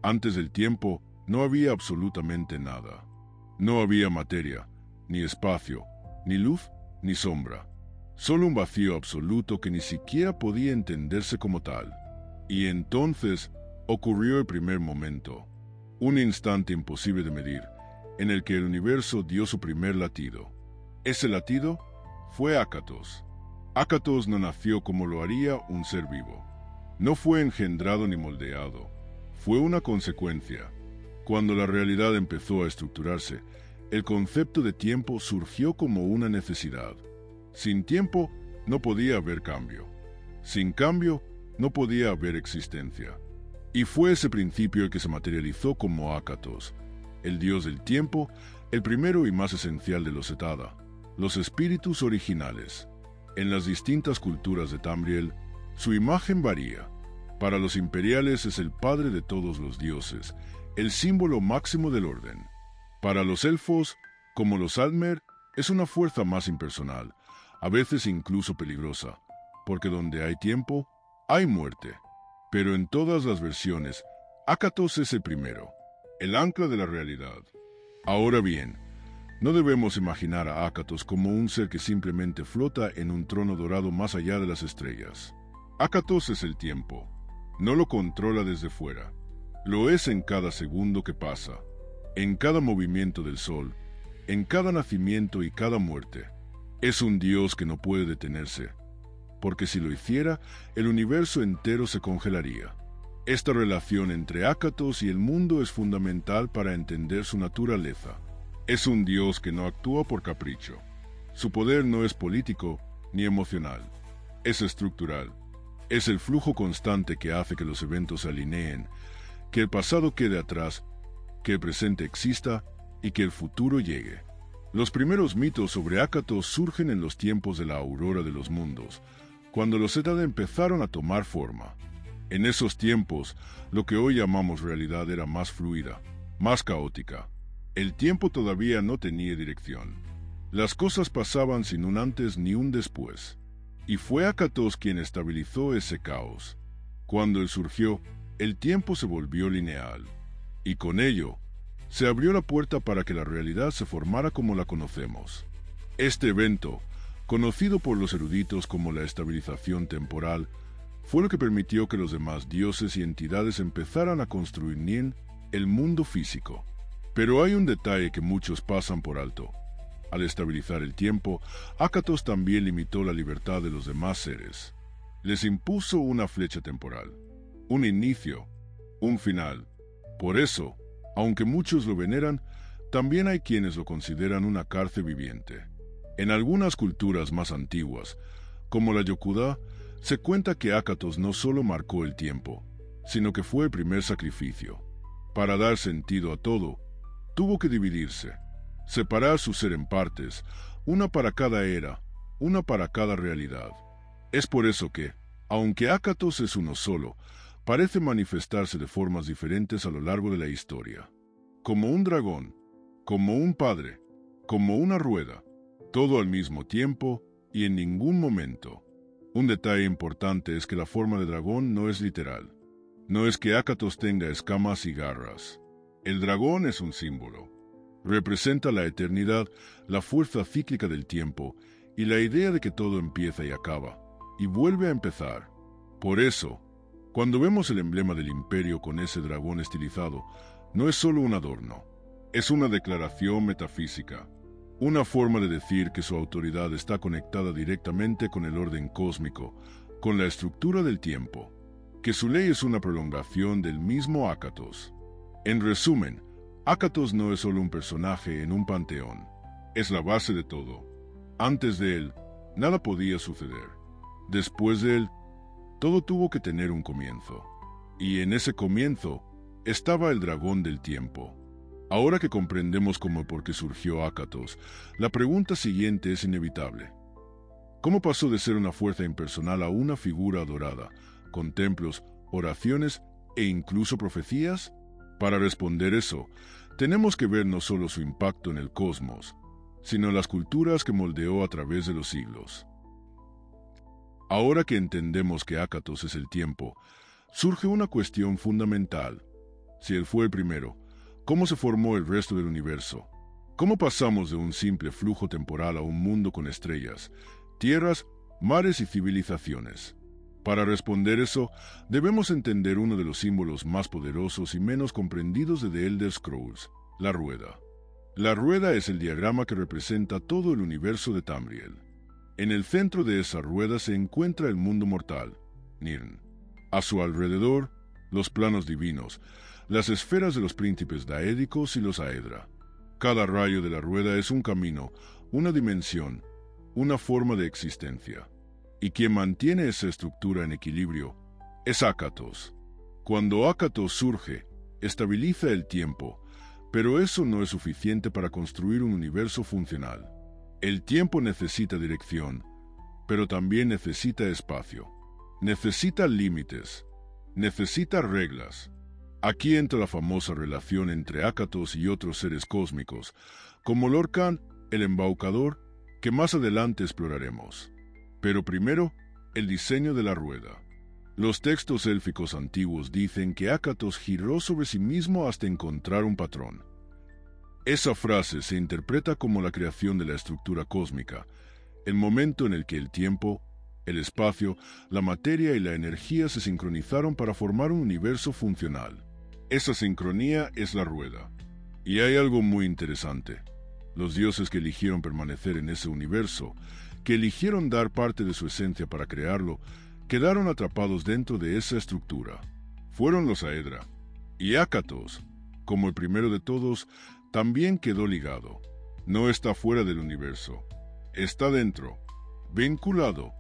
Antes del tiempo no había absolutamente nada. No había materia, ni espacio, ni luz, ni sombra. Solo un vacío absoluto que ni siquiera podía entenderse como tal. Y entonces ocurrió el primer momento, un instante imposible de medir, en el que el universo dio su primer latido. Ese latido fue Ácatos. Ácatos no nació como lo haría un ser vivo. No fue engendrado ni moldeado. Fue una consecuencia. Cuando la realidad empezó a estructurarse, el concepto de tiempo surgió como una necesidad. Sin tiempo no podía haber cambio. Sin cambio no podía haber existencia. Y fue ese principio el que se materializó como Ácatos, el dios del tiempo, el primero y más esencial de los Etada, los espíritus originales. En las distintas culturas de Tamriel, su imagen varía. Para los imperiales es el padre de todos los dioses, el símbolo máximo del orden. Para los elfos, como los Aldmer, es una fuerza más impersonal, a veces incluso peligrosa, porque donde hay tiempo, hay muerte. Pero en todas las versiones, Ácatos es el primero, el ancla de la realidad. Ahora bien, no debemos imaginar a Ácatos como un ser que simplemente flota en un trono dorado más allá de las estrellas. Ácatos es el tiempo. No lo controla desde fuera. Lo es en cada segundo que pasa, en cada movimiento del sol, en cada nacimiento y cada muerte. Es un dios que no puede detenerse, porque si lo hiciera, el universo entero se congelaría. Esta relación entre Ácatos y el mundo es fundamental para entender su naturaleza. Es un dios que no actúa por capricho. Su poder no es político ni emocional. Es estructural. Es el flujo constante que hace que los eventos se alineen, que el pasado quede atrás, que el presente exista y que el futuro llegue. Los primeros mitos sobre Ácatos surgen en los tiempos de la aurora de los mundos, cuando los Etada empezaron a tomar forma. En esos tiempos, lo que hoy llamamos realidad era más fluida, más caótica. El tiempo todavía no tenía dirección. Las cosas pasaban sin un antes ni un después. Y fue Ácatos quien estabilizó ese caos. Cuando él surgió, el tiempo se volvió lineal. Y con ello, se abrió la puerta para que la realidad se formara como la conocemos. Este evento, conocido por los eruditos como la estabilización temporal, fue lo que permitió que los demás dioses y entidades empezaran a construir el mundo físico. Pero hay un detalle que muchos pasan por alto. Al estabilizar el tiempo, Ácatos también limitó la libertad de los demás seres. Les impuso una flecha temporal, un inicio, un final. Por eso, aunque muchos lo veneran, también hay quienes lo consideran una cárcel viviente. En algunas culturas más antiguas, como la Yokudá, se cuenta que Ácatos no solo marcó el tiempo, sino que fue el primer sacrificio. Para dar sentido a todo, tuvo que dividirse, separar su ser en partes, una para cada era, una para cada realidad. Es por eso que, aunque Ácatos es uno solo, parece manifestarse de formas diferentes a lo largo de la historia. Como un dragón, como un padre, como una rueda, todo al mismo tiempo y en ningún momento. Un detalle importante es que la forma de dragón no es literal. No es que Ácatos tenga escamas y garras. El dragón es un símbolo. Representa la eternidad, la fuerza cíclica del tiempo y la idea de que todo empieza y acaba, y vuelve a empezar. Por eso, cuando vemos el emblema del imperio con ese dragón estilizado, no es solo un adorno, es una declaración metafísica, una forma de decir que su autoridad está conectada directamente con el orden cósmico, con la estructura del tiempo, que su ley es una prolongación del mismo Ácatos. En resumen, Ácatos no es solo un personaje en un panteón, es la base de todo. Antes de él, nada podía suceder. Después de él, todo tuvo que tener un comienzo. Y en ese comienzo estaba el dragón del tiempo. Ahora que comprendemos cómo y por qué surgió Ácatos, la pregunta siguiente es inevitable. ¿Cómo pasó de ser una fuerza impersonal a una figura adorada, con templos, oraciones e incluso profecías? Para responder eso, tenemos que ver no solo su impacto en el cosmos, sino las culturas que moldeó a través de los siglos. Ahora que entendemos que Ácatos es el tiempo, surge una cuestión fundamental. Si él fue el primero, ¿cómo se formó el resto del universo? ¿Cómo pasamos de un simple flujo temporal a un mundo con estrellas, tierras, mares y civilizaciones? Para responder eso, debemos entender uno de los símbolos más poderosos y menos comprendidos de The Elder Scrolls, la rueda. La rueda es el diagrama que representa todo el universo de Tamriel. En el centro de esa rueda se encuentra el mundo mortal, Nirn. A su alrededor, los planos divinos, las esferas de los príncipes daédicos y los Aedra. Cada rayo de la rueda es un camino, una dimensión, una forma de existencia. Y quien mantiene esa estructura en equilibrio es Akatos. Cuando Akatos surge, estabiliza el tiempo, pero eso no es suficiente para construir un universo funcional. El tiempo necesita dirección, pero también necesita espacio. Necesita límites, necesita reglas. Aquí entra la famosa relación entre Akatos y otros seres cósmicos, como Lorkhan, el embaucador, que más adelante exploraremos. Pero primero, el diseño de la rueda. Los textos élficos antiguos dicen que Akatos giró sobre sí mismo hasta encontrar un patrón. Esa frase se interpreta como la creación de la estructura cósmica, el momento en el que el tiempo, el espacio, la materia y la energía se sincronizaron para formar un universo funcional. Esa sincronía es la rueda. Y hay algo muy interesante. Los dioses que eligieron permanecer en ese universo, que eligieron dar parte de su esencia para crearlo, quedaron atrapados dentro de esa estructura. Fueron los Aedra. Y Akatos, como el primero de todos, también quedó ligado. No está fuera del universo. Está dentro, vinculado.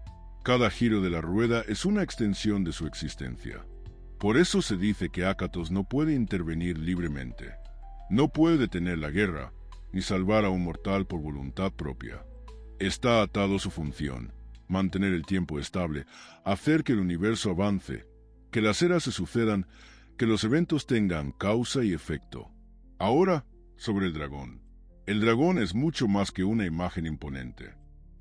Cada giro de la rueda es una extensión de su existencia. Por eso se dice que Akatos no puede intervenir libremente. No puede detener la guerra, ni salvar a un mortal por voluntad propia. Está atado a su función, mantener el tiempo estable, hacer que el universo avance, que las eras se sucedan, que los eventos tengan causa y efecto. Ahora, sobre el dragón. El dragón es mucho más que una imagen imponente.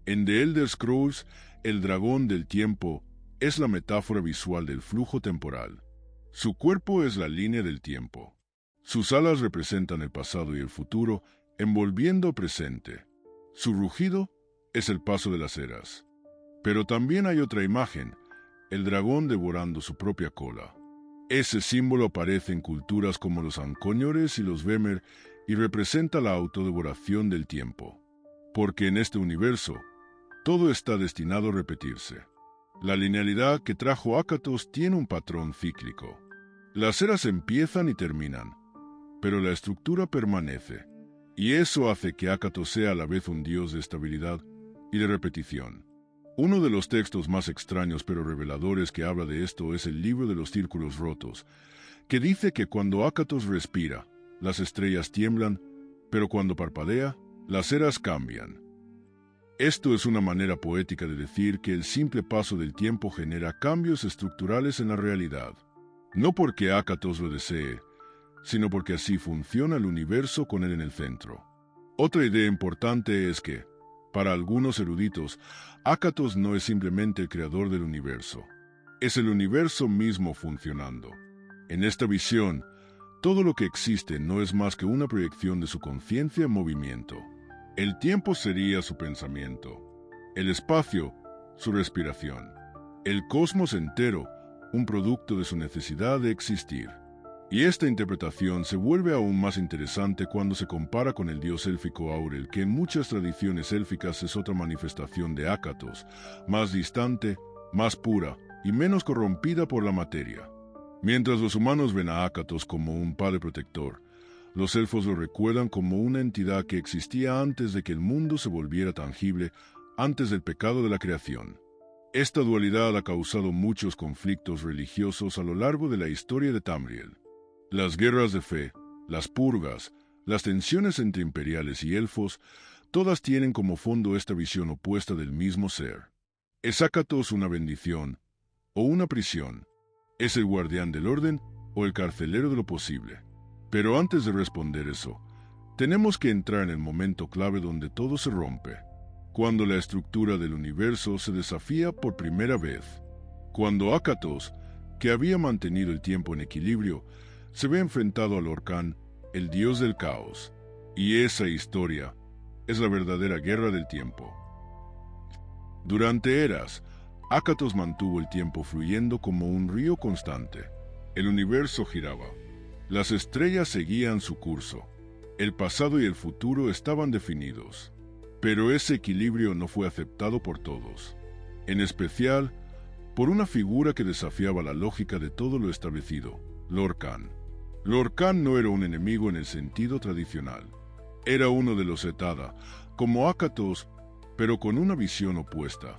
En The Elder Scrolls, el dragón del tiempo es la metáfora visual del flujo temporal. Su cuerpo es la línea del tiempo. Sus alas representan el pasado y el futuro, envolviendo presente. Su rugido es el paso de las eras. Pero también hay otra imagen, el dragón devorando su propia cola. Ese símbolo aparece en culturas como los Ancóñores y los Vemer y representa la autodevoración del tiempo. Porque en este universo, todo está destinado a repetirse. La linealidad que trajo Akatos tiene un patrón cíclico. Las eras empiezan y terminan, pero la estructura permanece. Y eso hace que Akatos sea a la vez un dios de estabilidad y de repetición. Uno de los textos más extraños pero reveladores que habla de esto es el libro de los círculos rotos, que dice que cuando Akatos respira, las estrellas tiemblan, pero cuando parpadea, las eras cambian. Esto es una manera poética de decir que el simple paso del tiempo genera cambios estructurales en la realidad. No porque Akatos lo desee, sino porque así funciona el universo con él en el centro. Otra idea importante es que, para algunos eruditos, Akatos no es simplemente el creador del universo. Es el universo mismo funcionando. En esta visión, todo lo que existe no es más que una proyección de su conciencia en movimiento. El tiempo sería su pensamiento, el espacio, su respiración, el cosmos entero, un producto de su necesidad de existir. Y esta interpretación se vuelve aún más interesante cuando se compara con el dios élfico Aurel, que en muchas tradiciones élficas es otra manifestación de Akatos, más distante, más pura y menos corrompida por la materia. Mientras los humanos ven a Akatos como un padre protector, los elfos lo recuerdan como una entidad que existía antes de que el mundo se volviera tangible, antes del pecado de la creación. Esta dualidad ha causado muchos conflictos religiosos a lo largo de la historia de Tamriel. Las guerras de fe, las purgas, las tensiones entre imperiales y elfos, todas tienen como fondo esta visión opuesta del mismo ser. ¿Es Akatos una bendición o una prisión? ¿Es el guardián del orden o el carcelero de lo posible? Pero antes de responder eso, tenemos que entrar en el momento clave donde todo se rompe, cuando la estructura del universo se desafía por primera vez, cuando Akatos, que había mantenido el tiempo en equilibrio, se ve enfrentado a Lorcan, el dios del caos. Y esa historia es la verdadera guerra del tiempo. Durante eras, Ácatos mantuvo el tiempo fluyendo como un río constante. El universo giraba. Las estrellas seguían su curso. El pasado y el futuro estaban definidos. Pero ese equilibrio no fue aceptado por todos. En especial, por una figura que desafiaba la lógica de todo lo establecido, Lorcan. Lorcan no era un enemigo en el sentido tradicional. Era uno de los Et'ada, como Ácatos, pero con una visión opuesta.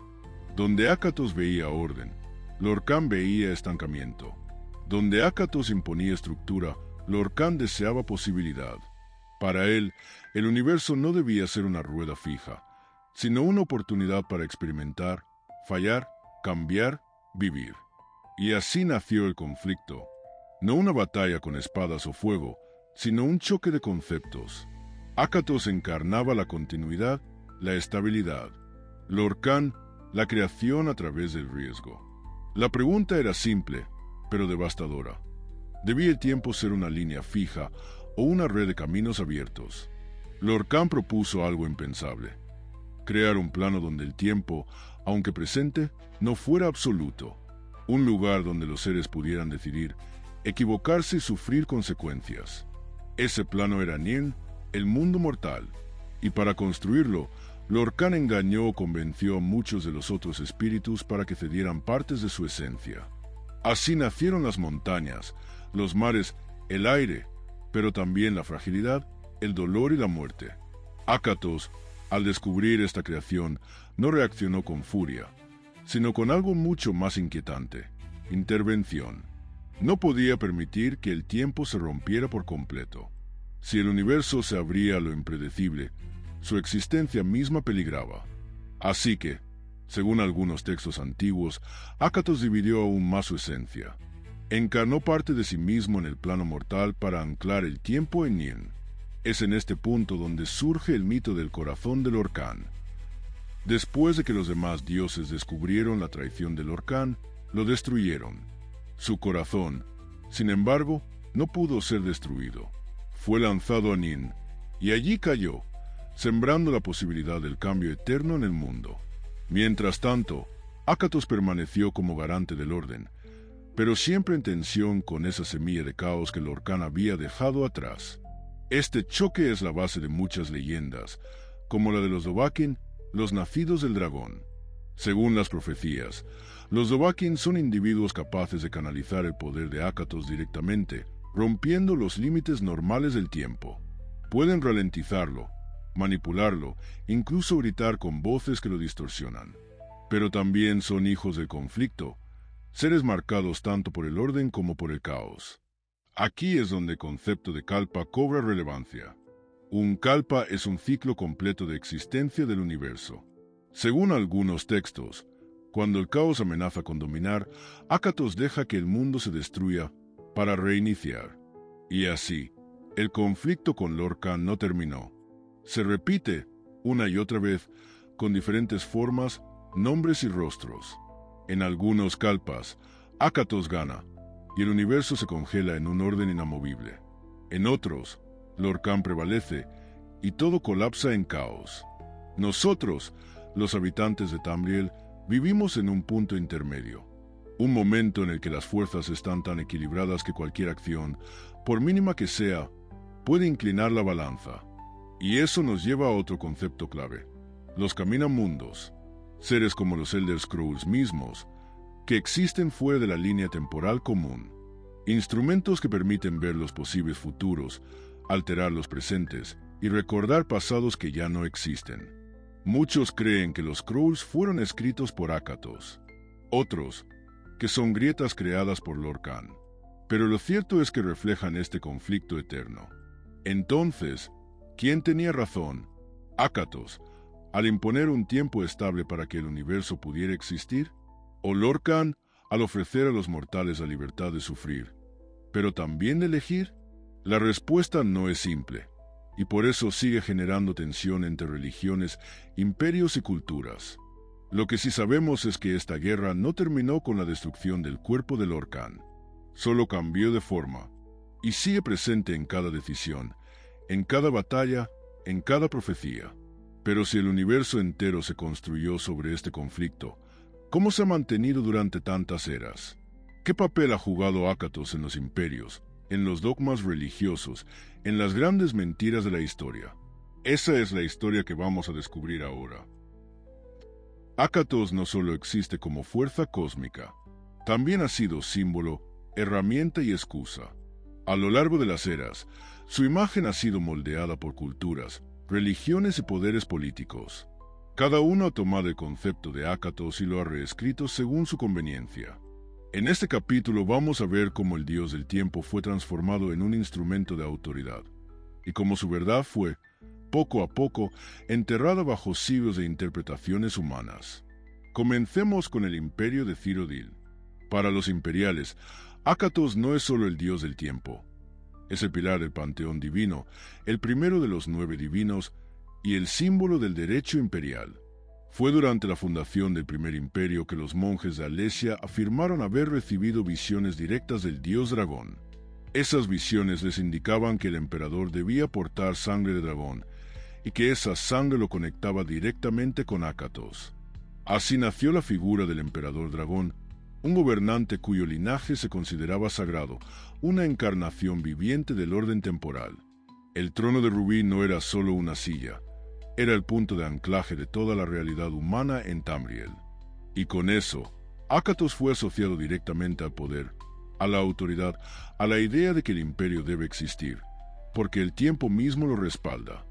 Donde Ácatos veía orden, Lorcan veía estancamiento. Donde Ácatos imponía estructura, Lorcan deseaba posibilidad. Para él, el universo no debía ser una rueda fija, sino una oportunidad para experimentar, fallar, cambiar, vivir. Y así nació el conflicto. No una batalla con espadas o fuego, sino un choque de conceptos. Ácatos encarnaba la continuidad, la estabilidad. Lorcan, la creación a través del riesgo. La pregunta era simple, pero devastadora. ¿Debía el tiempo ser una línea fija o una red de caminos abiertos? Lorcan propuso algo impensable: crear un plano donde el tiempo, aunque presente, no fuera absoluto. Un lugar donde los seres pudieran decidir, equivocarse y sufrir consecuencias. Ese plano era Nirn, el mundo mortal, y para construirlo, Lorcan engañó o convenció a muchos de los otros espíritus para que cedieran partes de su esencia. Así nacieron las montañas, los mares, el aire, pero también la fragilidad, el dolor y la muerte. Ácatos, al descubrir esta creación, no reaccionó con furia, sino con algo mucho más inquietante: intervención. No podía permitir que el tiempo se rompiera por completo. Si el universo se abría a lo impredecible, su existencia misma peligraba. Así que, según algunos textos antiguos, Ácatos dividió aún más su esencia. Encarnó parte de sí mismo en el plano mortal para anclar el tiempo en Nirn. Es en este punto donde surge el mito del corazón de Lorcan. Después de que los demás dioses descubrieron la traición de Lorcan, lo destruyeron. Su corazón, sin embargo, no pudo ser destruido. Fue lanzado a Nirn, y allí cayó, sembrando la posibilidad del cambio eterno en el mundo. Mientras tanto, Ácatos permaneció como garante del orden, pero siempre en tensión con esa semilla de caos que Lorcan había dejado atrás. Este choque es la base de muchas leyendas, como la de los Dovahkiin, los nacidos del dragón. Según las profecías, los Dovahkiin son individuos capaces de canalizar el poder de Ácatos directamente, rompiendo los límites normales del tiempo. Pueden ralentizarlo, manipularlo, incluso gritar con voces que lo distorsionan. Pero también son hijos del conflicto, seres marcados tanto por el orden como por el caos. Aquí es donde el concepto de Kalpa cobra relevancia. Un Kalpa es un ciclo completo de existencia del universo. Según algunos textos, cuando el caos amenaza con dominar, Ácatos deja que el mundo se destruya para reiniciar. Y así, el conflicto con Lorcan no terminó. Se repite, una y otra vez, con diferentes formas, nombres y rostros. En algunos Kalpas, Ácatos gana, y el universo se congela en un orden inamovible. En otros, Lorcan prevalece, y todo colapsa en caos. Nosotros, los habitantes de Tamriel, vivimos en un punto intermedio. Un momento en el que las fuerzas están tan equilibradas que cualquier acción, por mínima que sea, puede inclinar la balanza. Y eso nos lleva a otro concepto clave: los caminamundos, seres como los Elder Scrolls mismos, que existen fuera de la línea temporal común. Instrumentos que permiten ver los posibles futuros, alterar los presentes y recordar pasados que ya no existen. Muchos creen que los Scrolls fueron escritos por Ácatos. Otros, que son grietas creadas por Lorcan. Pero lo cierto es que reflejan este conflicto eterno. Entonces, ¿quién tenía razón? ¿Ácatos, al imponer un tiempo estable para que el universo pudiera existir? ¿O Lorcan, al ofrecer a los mortales la libertad de sufrir, pero también de elegir? La respuesta no es simple, y por eso sigue generando tensión entre religiones, imperios y culturas. Lo que sí sabemos es que esta guerra no terminó con la destrucción del cuerpo de Lorcan. Solo cambió de forma. y sigue presente en cada decisión, en cada batalla, en cada profecía. Pero si el universo entero se construyó sobre este conflicto, ¿cómo se ha mantenido durante tantas eras? ¿Qué papel ha jugado Ácatos en los imperios, en los dogmas religiosos, en las grandes mentiras de la historia? Esa es la historia que vamos a descubrir ahora. Ácatos no solo existe como fuerza cósmica, también ha sido símbolo, herramienta y excusa. A lo largo de las eras, su imagen ha sido moldeada por culturas, religiones y poderes políticos. Cada uno ha tomado el concepto de Ácatos y lo ha reescrito según su conveniencia. En este capítulo vamos a ver cómo el dios del tiempo fue transformado en un instrumento de autoridad, y cómo su verdad fue, poco a poco, enterrada bajo siglos de interpretaciones humanas. Comencemos con el imperio de Cyrodiil. Para los imperiales, Ácatos no es solo el dios del tiempo. Es el pilar del panteón divino, el primero de los 9 divinos y el símbolo del derecho imperial. Fue durante la fundación del primer imperio que los monjes de Alesia afirmaron haber recibido visiones directas del dios dragón. Esas visiones les indicaban que el emperador debía portar sangre de dragón y que esa sangre lo conectaba directamente con Ácatos. Así nació la figura del emperador dragón, un gobernante cuyo linaje se consideraba sagrado, una encarnación viviente del orden temporal. El trono de rubí no era solo una silla, era el punto de anclaje de toda la realidad humana en Tamriel. Y con eso, Ácatos fue asociado directamente al poder, a la autoridad, a la idea de que el imperio debe existir, porque el tiempo mismo lo respalda.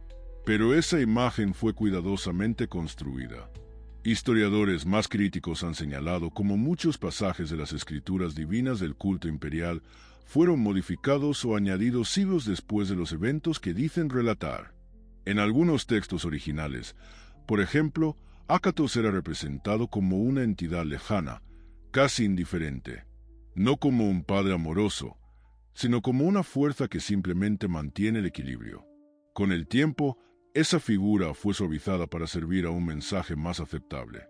Pero esa imagen fue cuidadosamente construida. Historiadores más críticos han señalado cómo muchos pasajes de las escrituras divinas del culto imperial fueron modificados o añadidos siglos después de los eventos que dicen relatar. En algunos textos originales, por ejemplo, Ácatos era representado como una entidad lejana, casi indiferente, no como un padre amoroso, sino como una fuerza que simplemente mantiene el equilibrio. Con el tiempo, esa figura fue suavizada para servir a un mensaje más aceptable.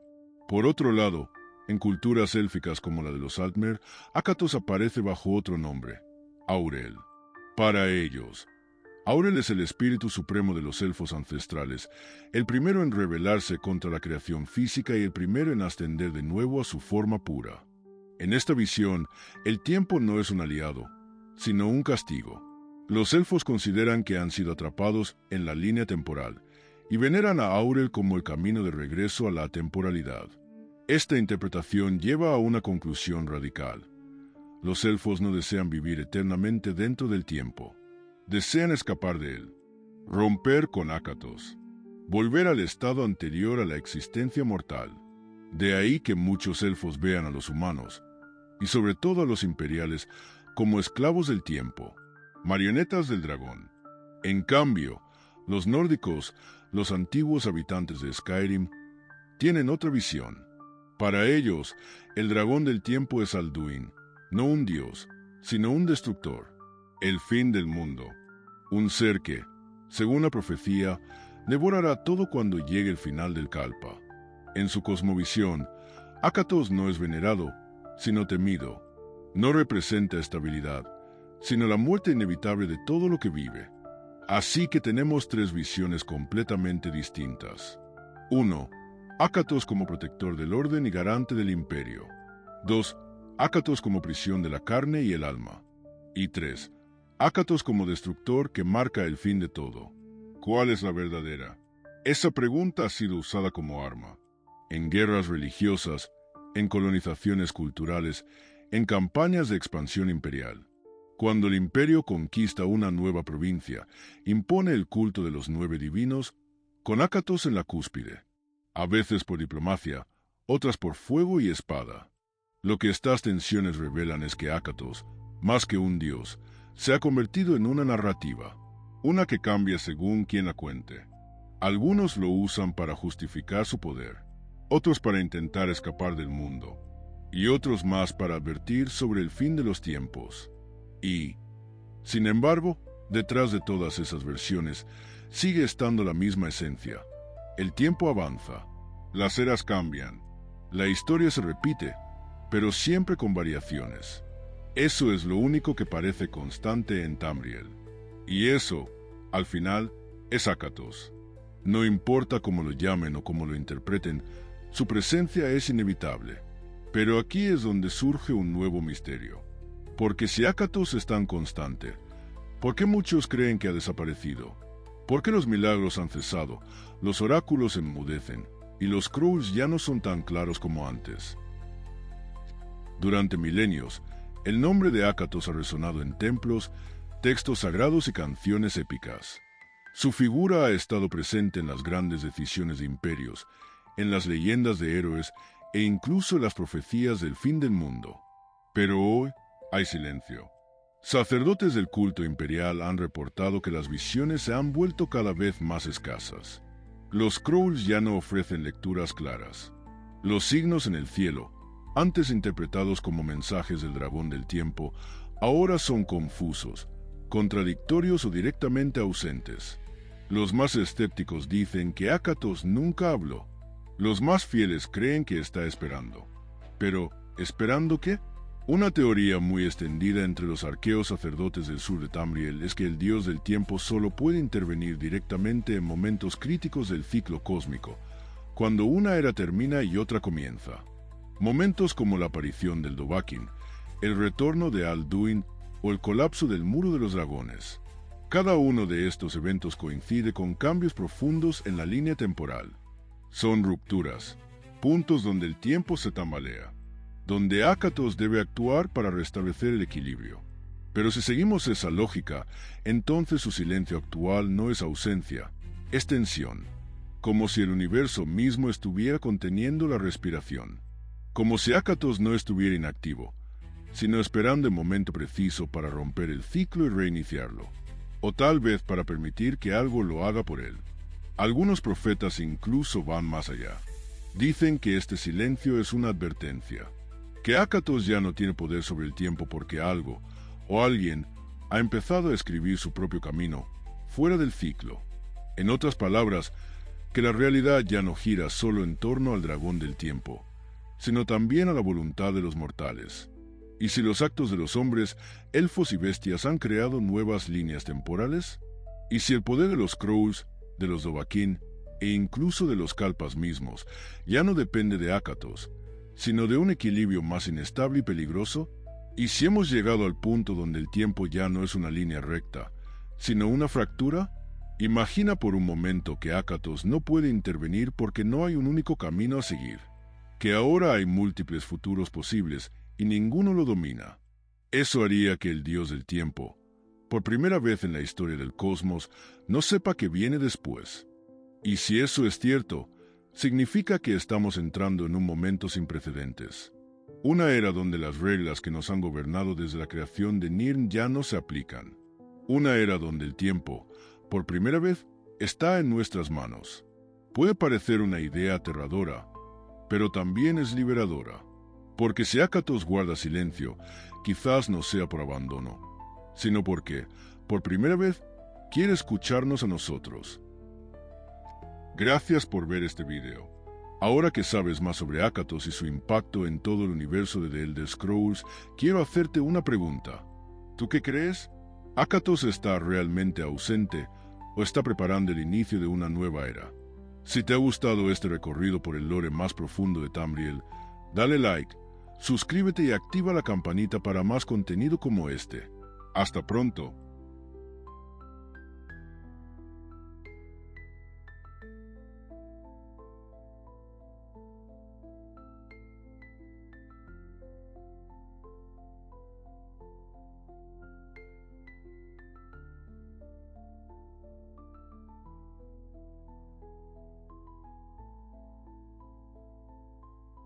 Por otro lado, en culturas élficas como la de los Altmer, Ácatos aparece bajo otro nombre, Aurel. Para ellos, Aurel es el espíritu supremo de los elfos ancestrales, el primero en rebelarse contra la creación física y el primero en ascender de nuevo a su forma pura. En esta visión, el tiempo no es un aliado, sino un castigo. Los elfos consideran que han sido atrapados en la línea temporal y veneran a Aurel como el camino de regreso a la temporalidad. Esta interpretación lleva a una conclusión radical. Los elfos no desean vivir eternamente dentro del tiempo. Desean escapar de él, romper con Ácatos, volver al estado anterior a la existencia mortal. De ahí que muchos elfos vean a los humanos, y sobre todo a los imperiales, como esclavos del tiempo, marionetas del dragón. En cambio, los nórdicos, los antiguos habitantes de Skyrim, tienen otra visión. Para ellos, el dragón del tiempo es Alduin, no un dios, sino un destructor, el fin del mundo, un ser que, según la profecía, devorará todo cuando llegue el final del Kalpa. En su cosmovisión, Ácatos no es venerado, sino temido. No representa estabilidad, sino la muerte inevitable de todo lo que vive. Así que tenemos 3 visiones completamente distintas. 1. Ácatos como protector del orden y garante del imperio. 2. Ácatos como prisión de la carne y el alma. Y 3. Ácatos como destructor que marca el fin de todo. ¿Cuál es la verdadera? Esa pregunta ha sido usada como arma. En guerras religiosas, en colonizaciones culturales, en campañas de expansión imperial. Cuando el imperio conquista una nueva provincia, impone el culto de los 9 divinos, con Ácatos en la cúspide. A veces por diplomacia, otras por fuego y espada. Lo que estas tensiones revelan es que Ácatos, más que un dios, se ha convertido en una narrativa, una que cambia según quien la cuente. Algunos lo usan para justificar su poder, otros para intentar escapar del mundo, y otros más para advertir sobre el fin de los tiempos. Y, sin embargo, detrás de todas esas versiones, sigue estando la misma esencia. El tiempo avanza, las eras cambian, la historia se repite, pero siempre con variaciones. Eso es lo único que parece constante en Tamriel. Y eso, al final, es Akatos. No importa cómo lo llamen o cómo lo interpreten, su presencia es inevitable. Pero aquí es donde surge un nuevo misterio. Porque si Akatos es tan constante, ¿por qué muchos creen que ha desaparecido? ¿Por qué los milagros han cesado, los oráculos enmudecen y los scrolls ya no son tan claros como antes? Durante milenios, el nombre de Akatos ha resonado en templos, textos sagrados y canciones épicas. Su figura ha estado presente en las grandes decisiones de imperios, en las leyendas de héroes e incluso en las profecías del fin del mundo. Pero hoy hay silencio. Sacerdotes del culto imperial han reportado que las visiones se han vuelto cada vez más escasas. Los scrolls ya no ofrecen lecturas claras. Los signos en el cielo, antes interpretados como mensajes del dragón del tiempo, ahora son confusos, contradictorios o directamente ausentes. Los más escépticos dicen que Akatos nunca habló. Los más fieles creen que está esperando. Pero, ¿esperando qué? Una teoría muy extendida entre los arqueos sacerdotes del sur de Tamriel es que el dios del tiempo solo puede intervenir directamente en momentos críticos del ciclo cósmico, cuando una era termina y otra comienza. Momentos como la aparición del Dovahkiin, el retorno de Alduin o el colapso del Muro de los Dragones. Cada uno de estos eventos coincide con cambios profundos en la línea temporal. Son rupturas, puntos donde el tiempo se tambalea, donde Akatos debe actuar para restablecer el equilibrio. Pero si seguimos esa lógica, entonces su silencio actual no es ausencia, es tensión, como si el universo mismo estuviera conteniendo la respiración, como si Akatos no estuviera inactivo, sino esperando el momento preciso para romper el ciclo y reiniciarlo, o tal vez para permitir que algo lo haga por él. Algunos profetas incluso van más allá. Dicen que este silencio es una advertencia, que Akatos ya no tiene poder sobre el tiempo porque algo o alguien ha empezado a escribir su propio camino fuera del ciclo. En otras palabras, que la realidad ya no gira solo en torno al dragón del tiempo, sino también a la voluntad de los mortales. Y si los actos de los hombres, elfos y bestias han creado nuevas líneas temporales, y si el poder de los Scrolls, de los Dovahkiin e incluso de los Kalpas mismos ya no depende de Akatos, sino de un equilibrio más inestable y peligroso, y si hemos llegado al punto donde el tiempo ya no es una línea recta, sino una fractura, imagina por un momento que Akatos no puede intervenir porque no hay un único camino a seguir, que ahora hay múltiples futuros posibles y ninguno lo domina. Eso haría que el dios del tiempo, por primera vez en la historia del cosmos, no sepa qué viene después. Y si eso es cierto, significa que estamos entrando en un momento sin precedentes. Una era donde las reglas que nos han gobernado desde la creación de Nirn ya no se aplican. Una era donde el tiempo, por primera vez, está en nuestras manos. Puede parecer una idea aterradora, pero también es liberadora. Porque si Akatos guarda silencio, quizás no sea por abandono, sino porque, por primera vez, quiere escucharnos a nosotros. Gracias por ver este video. Ahora que sabes más sobre Akatos y su impacto en todo el universo de The Elder Scrolls, quiero hacerte una pregunta. ¿Tú qué crees? ¿Akatos está realmente ausente o está preparando el inicio de una nueva era? Si te ha gustado este recorrido por el lore más profundo de Tamriel, dale like, suscríbete y activa la campanita para más contenido como este. Hasta pronto.